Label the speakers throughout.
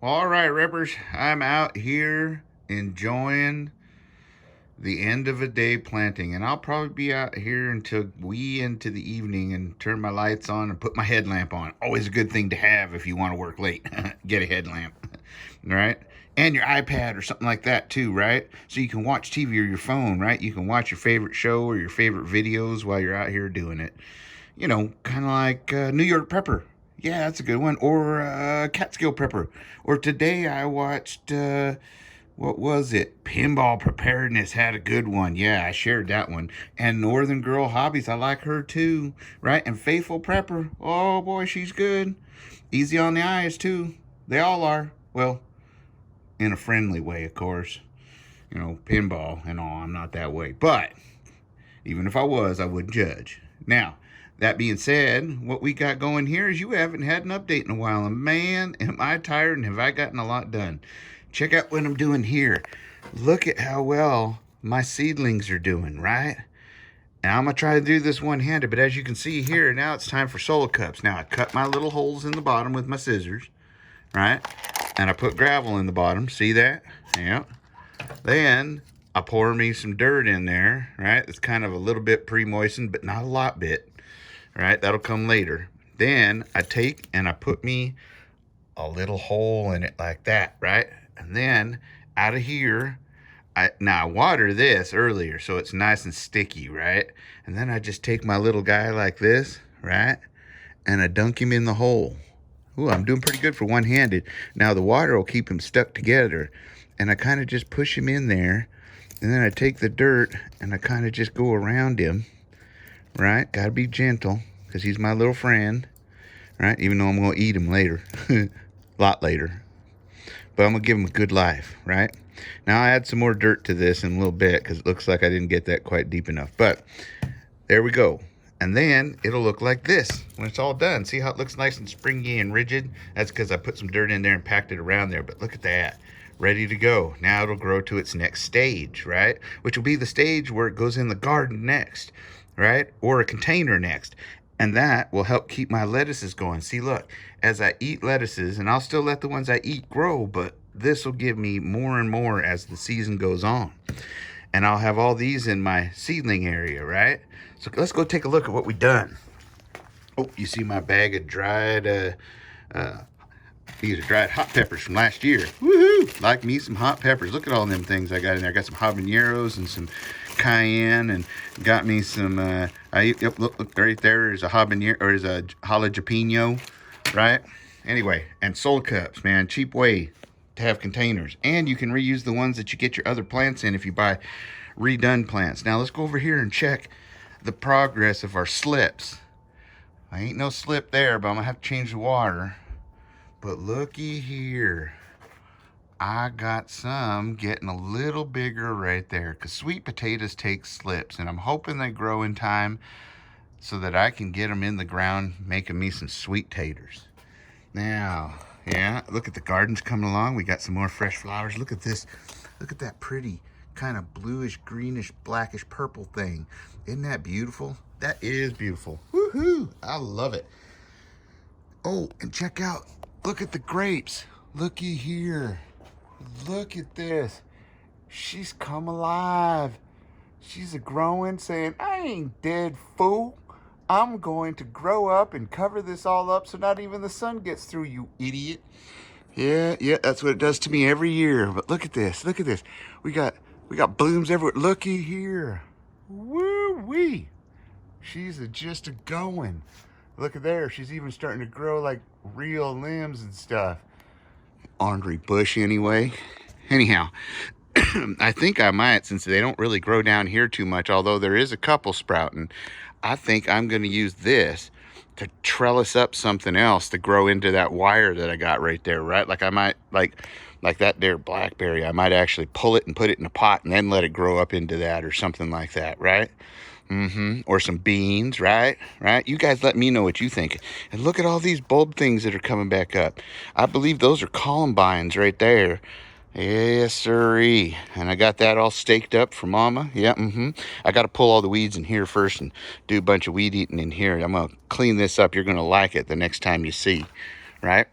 Speaker 1: All right, Rippers, I'm out here enjoying the end of a day planting, and I'll probably be out here until into the evening and turn my lights on and put my headlamp on. Always a good thing to have if you want to work late. Get a headlamp, right? And your iPad or something like that too, right? So you can watch TV or your phone, right? You can watch your favorite show or your favorite videos while you're out here doing it. You know, kind of like New York Prepper. Yeah, that's a good one. Or Catskill Prepper. Or today I watched, what was it? Pinball Preparedness had a good one. Yeah, I shared that one. And Northern Girl Hobbies, I like her too. Right? And Faithful Prepper. Oh boy, she's good. Easy on the eyes too. They all are. Well, in a friendly way, of course. You know, pinball and all. I'm not that way. But even if I was, I wouldn't judge. Now, that being said, what we got going here is you haven't had an update in a while. And man, am I tired and have I gotten a lot done. Check out what I'm doing here. Look at how well my seedlings are doing, right? And I'm going to try to do this one-handed, but as you can see here, now it's time for solo cups. Now, I cut my little holes in the bottom with my scissors, right? And I put gravel in the bottom. See that? Yeah. Then I pour me some dirt in there, right? It's kind of a little bit pre-moistened, but not a lot bit, right? That'll come later. Then I take and I put me a little hole in it like that, right? And then out of here, I water this earlier so it's nice and sticky, right? And then I just take my little guy like this, right? And I dunk him in the hole. Ooh, I'm doing pretty good for one-handed. Now the water will keep him stuck together. And I kind of just push him in there. And then I take the dirt and I kind of just go around him, right? Got to be gentle because he's my little friend, right? Even though I'm going to eat him later, a lot later. But I'm going to give him a good life, right? Now I add some more dirt to this in a little bit because it looks like I didn't get that quite deep enough. But there we go. And then it'll look like this when it's all done. See how it looks nice and springy and rigid? That's because I put some dirt in there and packed it around there. But look at that. Ready to go. Now it'll grow to its next stage, right? Which will be the stage where it goes in the garden next, right? Or a container next. And that will help keep my lettuces going. See, look, as I eat lettuces, and I'll still let the ones I eat grow, but this will give me more and more as the season goes on. And I'll have all these in my seedling area, right? So let's go take a look at what we've done. Oh, you see my bag of dried, these are dried hot peppers from last year. Woohoo! Like me some hot peppers. Look at all them things I got in there. I got some habaneros and some cayenne, and got me some, look right there is a habanero, or is a jalapeno, right? Anyway, and solo cups, man. Cheap way to have containers. And you can reuse the ones that you get your other plants in if you buy redone plants. Now let's go over here and check the progress of our slips. I ain't no slip there, but I'm gonna have to change the water. But looky here, I got some getting a little bigger right there, because sweet potatoes take slips, and I'm hoping they grow in time so that I can get them in the ground making me some sweet taters. Now, yeah, look at the gardens coming along. We got some more fresh flowers. Look at this. Look at that pretty kind of bluish, greenish, blackish, purple thing. Isn't that beautiful? That is beautiful. Woohoo! I love it. Oh, and check out. Look at the grapes. Looky here. Look at this. She's come alive. She's a growing, saying, I ain't dead, fool. I'm going to grow up and cover this all up so not even the sun gets through, you idiot. Yeah, that's what it does to me every year. But look at this. Look at this. We got blooms everywhere. Looky here. Woo-wee. She's just a going. Look at there. She's even starting to grow like real limbs and stuff. Ornery bush anyway. Anyhow, I think I might, since they don't really grow down here too much, although there is a couple sprouting, I think I'm going to use this to trellis up something else to grow into that wire that I got right there, right? Like I might, like that there blackberry, I might actually pull it and put it in a pot and then let it grow up into that or something like that, right? Or some beans, right? You guys let me know what you think. And look at all these bulb things that are coming back up. I believe those are columbines right there. Yes, sirree. And I got that all staked up for Mama. Yeah, I got to pull all the weeds in here first and do a bunch of weed eating in here. I'm going to clean this up. You're going to like it the next time you see, right?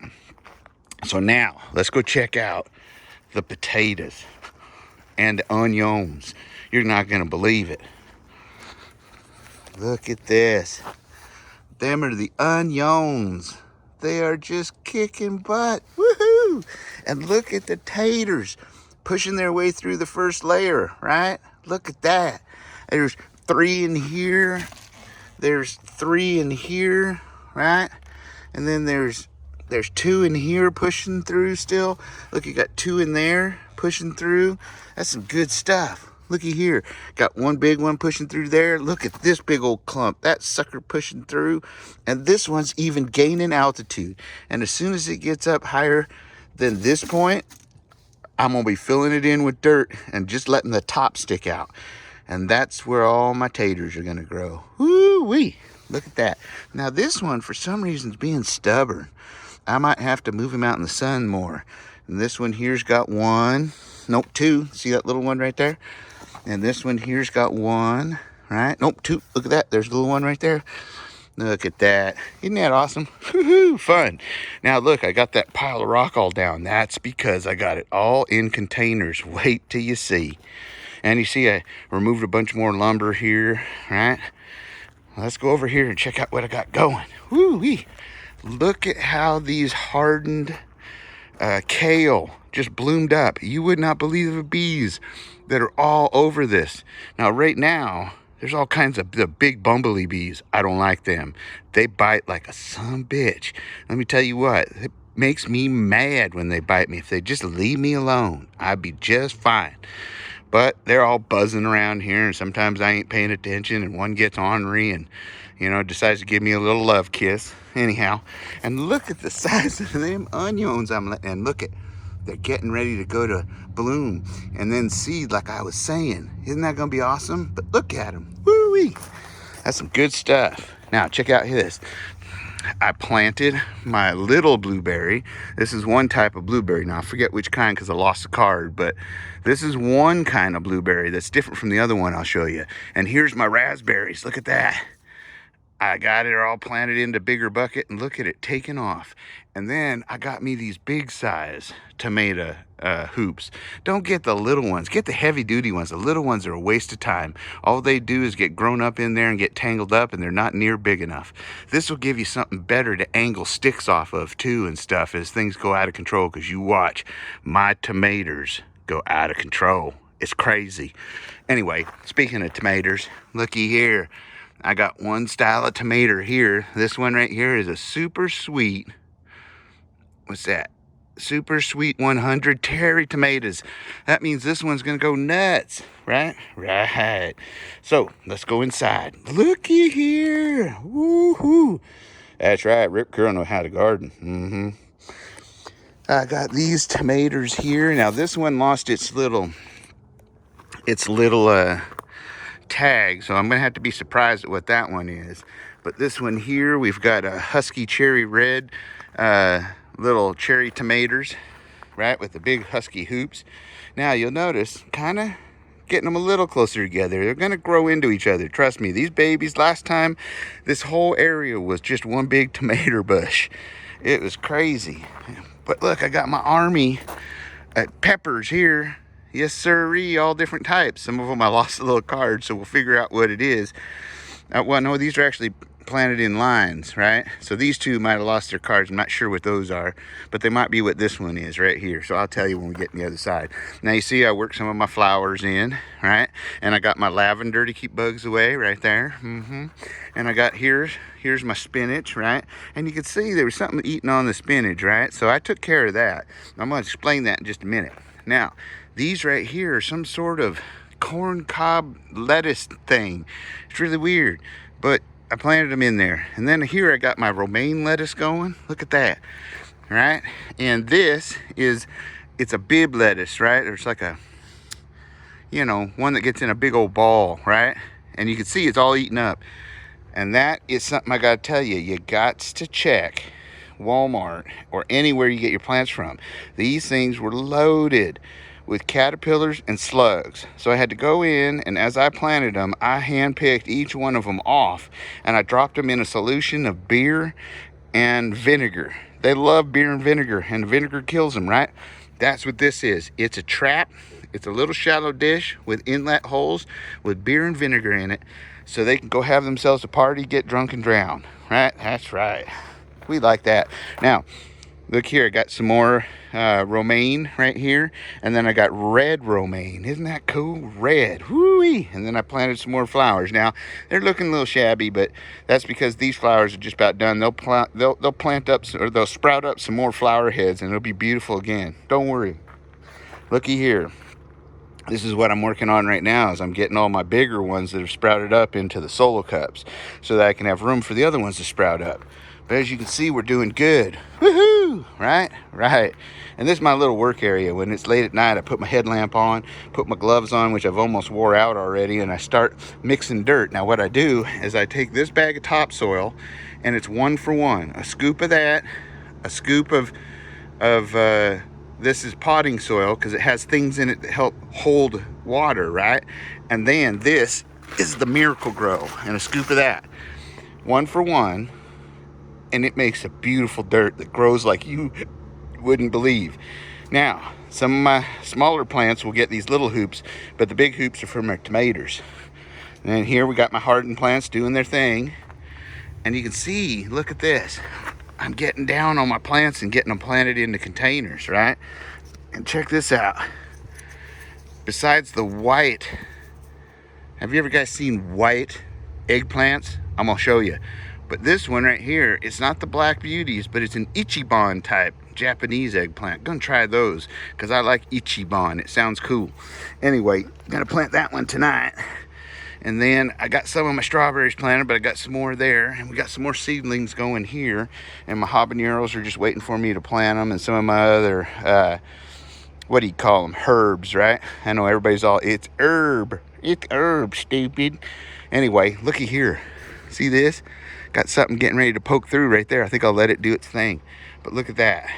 Speaker 1: So now let's go check out the potatoes and the onions. You're not gonna believe it. Look at this. Them are the onions. They are just kicking butt. Woohoo! And look at the taters pushing their way through the first layer, right? Look at that. There's 3 in here. There's 3 in here, right? And then there's 2 in here pushing through still. Look, you got 2 in there pushing through. That's some good stuff. Looky here. Got one big one pushing through there. Look at this big old clump. That sucker pushing through. And this one's even gaining altitude. And as soon as it gets up higher than this point, I'm going to be filling it in with dirt and just letting the top stick out. And that's where all my taters are going to grow. Woo-wee. Look at that. Now this one, for some reason, is being stubborn. I might have to move him out in the sun more. And this one here's got 1. Nope, 2. See that little one right there? And this one here's got 1, right? Nope, 2. Look at that. There's a little one right there. Look at that. Isn't that awesome? Woo-hoo, fun. Now, look, I got that pile of rock all down. That's because I got it all in containers. Wait till you see. And you see I removed a bunch more lumber here, right? Let's go over here and check out what I got going. Woo-wee. Look at how these hardened kale just bloomed up. You would not believe the bees that are all over this. Now, right now, there's all kinds of the big bumblebee bees. I don't like them. They bite like a son bitch. Let me tell you what, it makes me mad when they bite me. If they just leave me alone, I'd be just fine. But they're all buzzing around here, and sometimes I ain't paying attention, and one gets ornery and, decides to give me a little love kiss. Anyhow, and look at the size of them onions and look at, they're getting ready to go to bloom and then seed like I was saying. Isn't that going to be awesome? But look at them. Woo-wee. That's some good stuff. Now, check out this. I planted my little blueberry. This is one type of blueberry. Now, I forget which kind because I lost the card, but this is one kind of blueberry that's different from the other one I'll show you. And here's my raspberries. Look at that. I got it all planted into a bigger bucket, and look at it taking off. And then I got me these big size tomato hoops. Don't get the little ones. Get the heavy duty ones. The little ones are a waste of time. All they do is get grown up in there and get tangled up, and they're not near big enough. This will give you something better to angle sticks off of too and stuff as things go out of control, because you watch my tomatoes go out of control. It's crazy. Anyway, speaking of tomatoes, looky here. I got one style of tomato here. This one right here is a super sweet, what's that? Super sweet 100 cherry tomatoes. That means this one's gonna go nuts, right? Right. So let's go inside. Looky here. Woohoo. That's right, Rip Curl know how to garden. I got these tomatoes here. Now this one lost its little tag, so I'm gonna have to be surprised at what that one is. But this one here, we've got a husky cherry red little cherry tomatoes, right, with the big husky hoops. Now you'll notice kind of getting them a little closer together. They're gonna grow into each other, trust me. These babies, last time this whole area was just one big tomato bush. It was crazy. But look, I got my army peppers here. Yes, sirree, all different types. Some of them I lost a little card, so we'll figure out what it is. Well, no, these are actually planted in lines, right? So these two might have lost their cards. I'm not sure what those are, but they might be what this one is right here. So I'll tell you when we get on the other side. Now you see I worked some of my flowers in, right? And I got my lavender to keep bugs away right there. And I got here's my spinach, right? And you can see there was something eating on the spinach, right? So I took care of that. I'm going to explain that in just a minute. Now, these right here are some sort of corn cob lettuce thing. It's really weird, but I planted them in there. And then here I got my romaine lettuce going. Look at that, right? And this is, it's a bib lettuce, right? It's like a, one that gets in a big old ball, right? And you can see it's all eaten up. And that is something I got to tell you. You got to check Walmart or anywhere you get your plants from. These things were loaded with caterpillars and slugs. So I had to go in, and as I planted them, I handpicked each one of them off, and I dropped them in a solution of beer and vinegar. They love beer and vinegar, and vinegar kills them, right? That's what this is. It's a trap. It's a little shallow dish with inlet holes with beer and vinegar in it, so they can go have themselves a party, get drunk, and drown, right? That's right. We like that. Now, look here, I got some more romaine right here, and then I got red romaine. Isn't that cool? Red, whoo-wee. And then I planted some more flowers. Now, they're looking a little shabby, but that's because these flowers are just about done. They'll plant up, or they'll sprout up some more flower heads, and it'll be beautiful again. Don't worry. Looky here. This is what I'm working on right now, is I'm getting all my bigger ones that have sprouted up into the solo cups so that I can have room for the other ones to sprout up. But as you can see, we're doing good. Woohoo! Right? Right. And this is my little work area. When it's late at night, I put my headlamp on, put my gloves on, which I've almost wore out already, and I start mixing dirt. Now what I do is I take this bag of topsoil, and it's 1 for 1. A scoop of that, a scoop of this is potting soil, because it has things in it that help hold water, right? And then this is the Miracle Grow, and a scoop of that. 1 for 1, and it makes a beautiful dirt that grows like you wouldn't believe. Now, some of my smaller plants will get these little hoops, but the big hoops are for my tomatoes. And then here we got my hardened plants doing their thing. And you can see, look at this. I'm getting down on my plants and getting them planted into containers, right? And check this out. Besides the white, have you ever guys seen white eggplants? I'm gonna show you. But this one right here, it's not the Black Beauties, but it's an Ichiban type Japanese eggplant. Gonna try those, because I like Ichiban. It sounds cool. Anyway, gonna plant that one tonight. And then I got some of my strawberries planted, but I got some more there. And we got some more seedlings going here. And my habaneros are just waiting for me to plant them. And some of my other, what do you call them? Herbs, right? I know everybody's all, it's herb. It's herb, stupid. Anyway, looky here. See this? Got something getting ready to poke through right there. I think I'll let it do its thing. But look at that.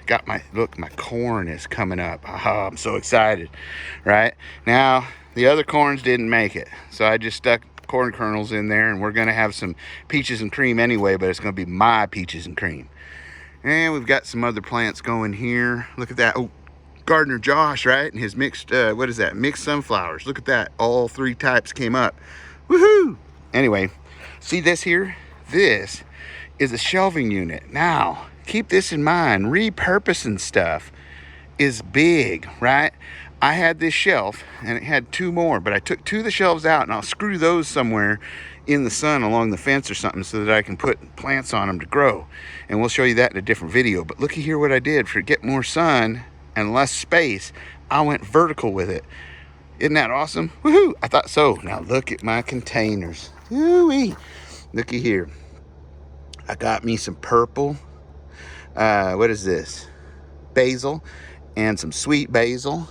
Speaker 1: Got my, look, my corn is coming up. Oh, I'm so excited, right? Now, the other corns didn't make it, so I just stuck corn kernels in there, and we're gonna have some peaches and cream anyway, but it's gonna be my peaches and cream. And we've got some other plants going here. Look at that. Oh, Gardener Josh, right? And his mixed, what is that? Mixed sunflowers. Look at that. All 3 types came up. Woohoo! Anyway, see this here? This is a shelving unit. Now, keep this in mind. Repurposing stuff is big, right? I had this shelf, and it had 2 more, but I took 2 of the shelves out, and I'll screw those somewhere in the sun along the fence or something so that I can put plants on them to grow. And we'll show you that in a different video. But looky here what I did. For get more sun and less space, I went vertical with it. Isn't that awesome? Woohoo! I thought so. Now look at my containers. Woo-wee! Looky here. I got me some purple. What is this? Basil and some sweet basil.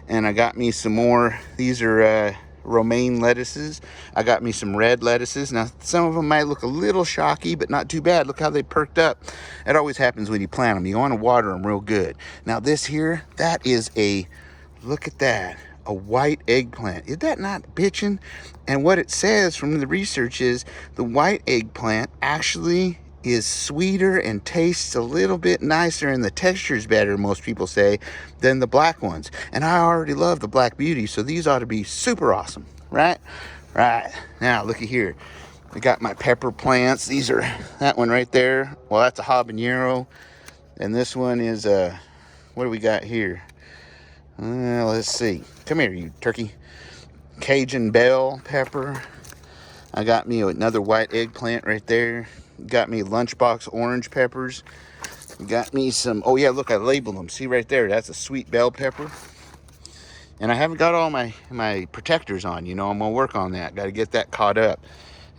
Speaker 1: And I got me some more. These are romaine lettuces. I got me some red lettuces. Now, some of them might look a little shocky, but not too bad. Look how they perked up. That always happens when you plant them. You want to water them real good. Now, this here, that is a, look at that, a white eggplant. Is that not bitchin'? And what it says from the research is the white eggplant actually is sweeter and tastes a little bit nicer, and the texture is better, most people say, than the black ones. And I already love the Black Beauty, so these ought to be super awesome, right? Right. Now, looky here. I got my pepper plants. These are, that one right there, well, that's a habanero. And this one is, what do we got here? Let's see. Come here, you turkey. Cajun bell pepper. I got me another white eggplant right there. Got me lunchbox orange peppers. Got me some, oh yeah, look, I labeled them. See right there, that's a sweet bell pepper. And I haven't got all my protectors on, you know, I'm gonna work on that. Got to get that caught up.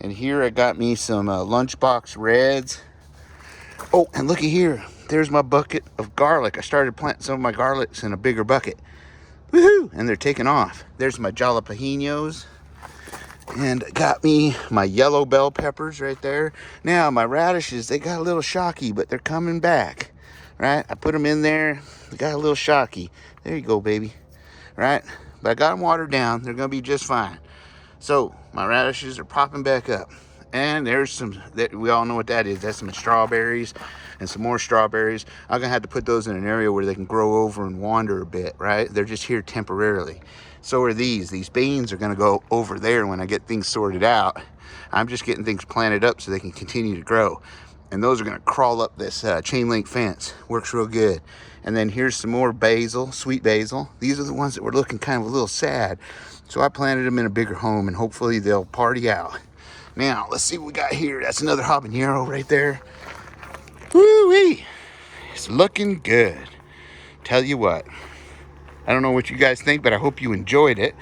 Speaker 1: And here I got me some lunchbox reds. Oh, and looky here, there's my bucket of garlic. I started planting some of my garlics in a bigger bucket. Woohoo! And they're taking off. There's my jalapenos. And got me my yellow bell peppers right there. Now, my radishes, they got a little shocky, but they're coming back, right? I put them in there. They got a little shocky. There you go, baby, right? But I got them watered down. They're going to be just fine. So, my radishes are popping back up. And there's some, that we all know what that is. That's some strawberries and some more strawberries. I'm gonna have to put those in an area where they can grow over and wander a bit, right? They're just here temporarily. So are these. These beans are gonna go over there when I get things sorted out. I'm just getting things planted up so they can continue to grow. And those are gonna crawl up this chain link fence. Works real good. And then here's some more basil, sweet basil. These are the ones that were looking kind of a little sad. So I planted them in a bigger home and hopefully they'll party out. Now, let's see what we got here. That's another habanero right there. Woo-wee! It's looking good. Tell you what. I don't know what you guys think, but I hope you enjoyed it.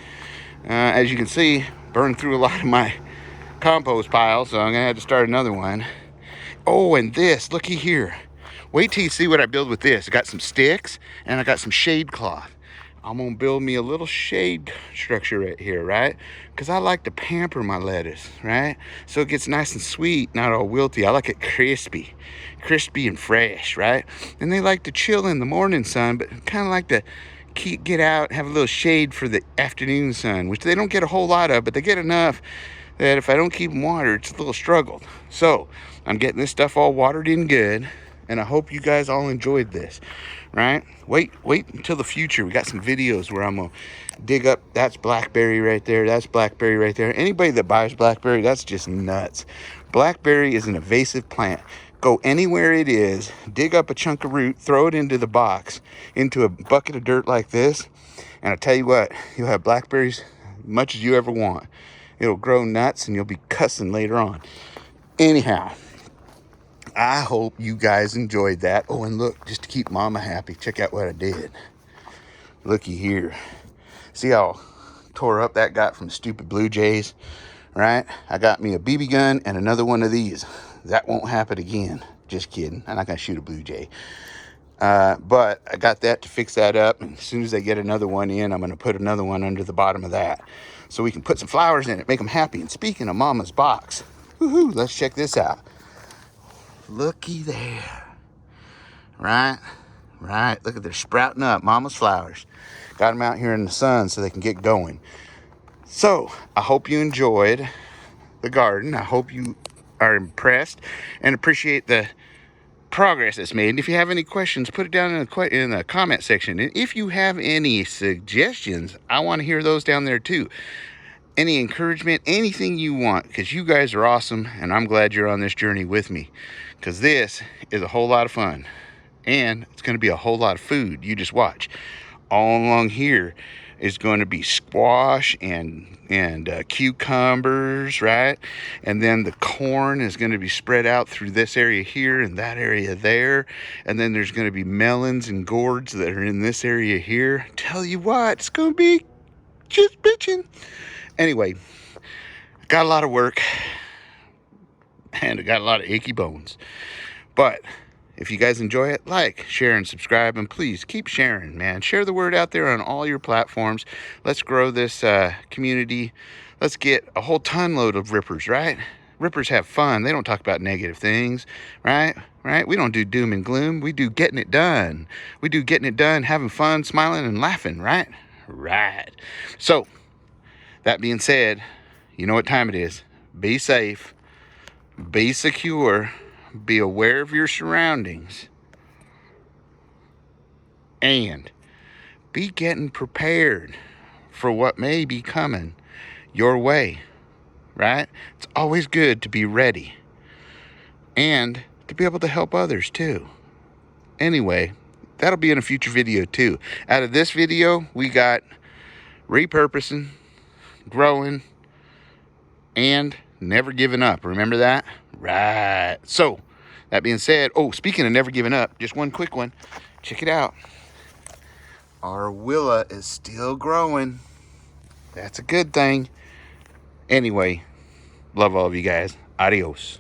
Speaker 1: As you can see, burned through a lot of my compost pile, so I'm going to have to start another one. Oh, and this, looky here. Wait till you see what I build with this. I got some sticks, and I got some shade cloth. I'm gonna build me a little shade structure right here, right? Because I like to pamper my lettuce, right? So it gets nice and sweet, not all wilty. I like it crispy and fresh, right? And they like to chill in the morning sun, but kind of like to get out, have a little shade for the afternoon sun, which they don't get a whole lot of, but they get enough that if I don't keep them watered, it's a little struggle. So I'm getting this stuff all watered in good, and I hope you guys all enjoyed this. Right? Wait until the future. We got some videos where I'm gonna dig up. That's blackberry right there. That's blackberry right there. Anybody that buys blackberry, that's just nuts. Blackberry is an invasive plant. Go anywhere it is, dig up a chunk of root, throw it into the box, into a bucket of dirt like this, and I tell you what, you'll have blackberries as much as you ever want. It'll grow nuts and you'll be cussing later on. Anyhow, I hope you guys enjoyed that. Oh, and look, just to keep mama happy, check out what I did. Looky here. See how tore up that got from stupid blue jays, right? I got me a BB gun and another one of these. That won't happen again. Just kidding. I'm not going to shoot a blue jay. But I got that to fix that up. And as soon as they get another one in, I'm going to put another one under the bottom of that. So we can put some flowers in it, make them happy. And speaking of mama's box, woohoo, let's check this out. Looky there. Right? Look at they're sprouting up. Mama's flowers. Got them out here in the sun so they can get going. So, I hope you enjoyed the garden. I hope you are impressed and appreciate the progress that's made. And if you have any questions, put it down in the comment section. And if you have any suggestions, I want to hear those down there too. Any encouragement, anything you want, because you guys are awesome, and I'm glad you're on this journey with me, because this is a whole lot of fun, and it's going to be a whole lot of food. You just watch. All along here is going to be squash and cucumbers, right? And then the corn is going to be spread out through this area here and that area there, and then there's going to be melons and gourds that are in this area here. Tell you what, it's going to be just bitching. Anyway, got a lot of work and I got a lot of achy bones. But if you guys enjoy it, like, share, and subscribe. And please keep sharing, man. Share the word out there on all your platforms. Let's grow this community. Let's get a whole ton load of rippers, right? Rippers have fun. They don't talk about negative things, right? We don't do doom and gloom. We do getting it done. We do getting it done, having fun, smiling, and laughing, right? Right. So, that being said, you know what time it is. Be safe, be secure, be aware of your surroundings, and be getting prepared for what may be coming your way, right? It's always good to be ready and to be able to help others too. Anyway, that'll be in a future video too. Out of this video, we got repurposing, growing, and never giving up. Remember that? Right. So, that being said, oh, speaking of never giving up, just one quick one. Check it out. Our willa is still growing. That's a good thing. Anyway, love all of you guys. Adios.